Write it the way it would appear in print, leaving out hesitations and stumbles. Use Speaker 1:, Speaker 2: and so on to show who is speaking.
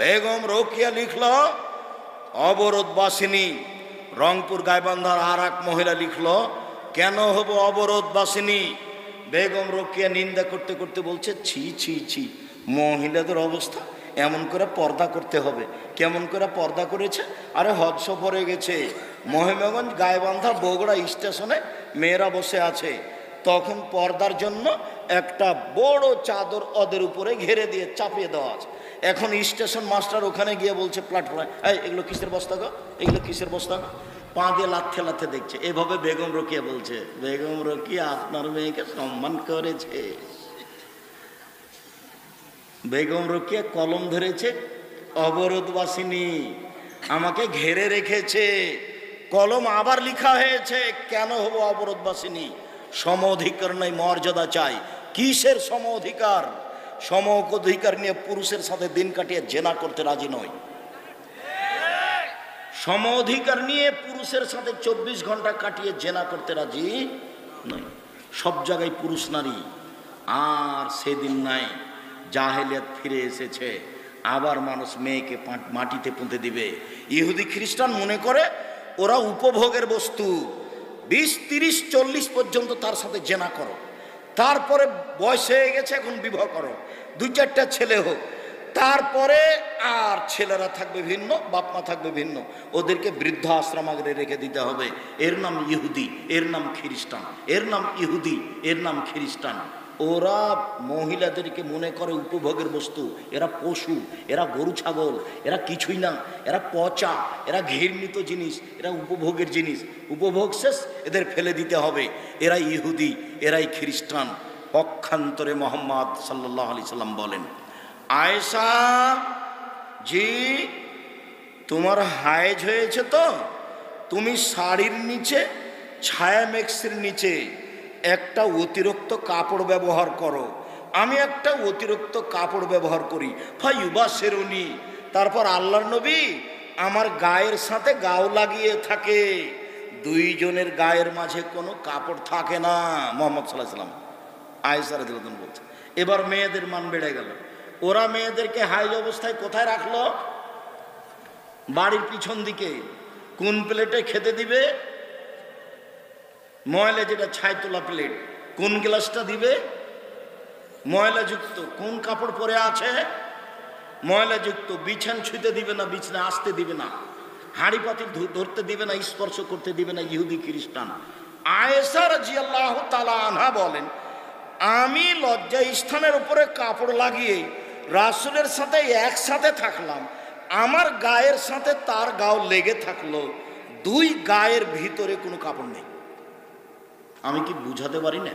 Speaker 1: বেগম রোকেয়া লিখল অবরোধবাসিনী। রংপুর গাইবান্ধার আর এক মহিলা লিখল কেন হব অবরোধবাসিনী। বেগম রোকেয়া নিন্দা করতে করতে বলছে ছি ছি ছি, মহিলাদের অবস্থা এমন করে পর্দা করতে হবে। কেমন করে পর্দা করেছে? আরে হজ সফরে গেছে, মহিমাগঞ্জ গাইবান্ধা বগুড়া স্টেশনে মেয়েরা বসে আছে, তখন পর্দার জন্য একটা বড় চাদর ওদের উপরে ঘেরে দিয়ে চাপিয়ে দেওয়া আছে। এখন স্টেশন মাস্টার ওখানে গিয়ে বলছে প্ল্যাটফর্মে, এই এগুলো কিসের বস্তা গো, এগুলো কিসের বস্তা গো? পা দিয়ে লাথে লাথে দেখছে। এভাবে বেগম রোকেয়া বলছে, বেগম রোকেয়া আপনার মেয়েকে সম্মান করেছে। বেগম রোকেয়া কলম ধরেছে অবরোধবাসিনী, আমাকে ঘেরে রেখেছে। কলম আবার লিখা হয়েছে কেন হব অবরোধবাসিনী। সম অধিকার নাই, মর্যাদা চাই। কিসের সম অধিকার? সম অধিকার নিয়ে পুরুষের সাথে দিন কাটিয়ে জেনা করতে রাজি নয়। সম অধিকার নিয়ে পুরুষের সাথে 24 ঘন্টা কাটিয়ে জেনা করতে রাজি নয়। সব জায়গায় পুরুষ নারী। আর সেদিন নাই, জাহেলিয়াত ফিরে এসেছে। আবার মানুষ মেয়েকে মাটিতে পুঁতে দিবে। ইহুদি খ্রিস্টান মনে করে ওরা উপভোগের বস্তু। 20, 30, 40 পর্যন্ত তার সাথে জেনা করো, তারপরে বয়স হয়ে গেছে, এখন বিবাহ করো, 2-4টা ছেলে হোক, তারপরে আর ছেলেরা থাকবে ভিন্ন, বাপ মা থাকবে ভিন্ন, ওদেরকে বৃদ্ধ আশ্রম আগে রেখে দিতে হবে। এর নাম ইহুদি, এর নাম খ্রিস্টান, এর নাম ইহুদি, এর নাম খ্রিস্টান। ওরা মহিলাদেরকে মনে করে উপভোগের বস্তু। এরা পশু, এরা গরু ছাগল, এরা কিছুই না, এরা পচা, এরা ঘৃণিত জিনিস, এরা উপভোগের জিনিস। উপভোগ শেষ, এদের ফেলে দিতে হবে। এরাই ইহুদি, এরাই খ্রিস্টান। পক্ষান্তরে মোহাম্মদ সাল্লাল্লাহু আলাইহি সাল্লাম বলেন, আয়েশা জি তোমার হায়েজ হয়েছে তো তুমি শাড়ির নিচে, ছায়া মেক্সের নিচে একটা অতিরিক্ত কাপড় ব্যবহার করো। আমি একটা অতিরিক্ত কাপড় ব্যবহার করি, ফাইবা শেরুনি। তারপর আল্লাহর নবী আমার গায়ের সাথে গাও লাগিয়ে থাকে। দুইজনের গায়ের মাঝে কোনো কাপড় থাকে না। মোহাম্মদ সাল্লাল্লাহু আলাইহি সাল্লাম আয়েশা রাদিয়াল্লাহু আনহা বলছে। এবার মেয়েদের মান বেড়ে গেল। ওরা মেয়েদেরকে হাইজ অবস্থায় কোথায় রাখলো? বাড়ির পিছন দিকে। কোন প্লেটে খেতে দিবে? ময়লা, যেটা ছাই তোলা প্লেট। কোন গ্লাসটা দিবে? ময়লাযুক্ত। কোন কাপড় পরে আছে? ময়লাযুক্ত। বিছান ছুঁতে দিবে না, বিছানা আসতে দিবে না, হাঁড়ি পাতিল ধরতে দিবে না, স্পর্শ করতে দিবে না ইহুদি খ্রিস্টান। আয়েশা রাদিয়াল্লাহু তাআলা আনহা বলেন, আমি লজ্জা স্থানের উপরে কাপড় লাগিয়ে রাসূলের সাথে একসাথে থাকলাম, আমার গায়ের সাথে তার গাও লেগে থাকলো, দুই গায়ের ভিতরে কোনো কাপড় নেই। আমি কি বুঝাতে পারি না?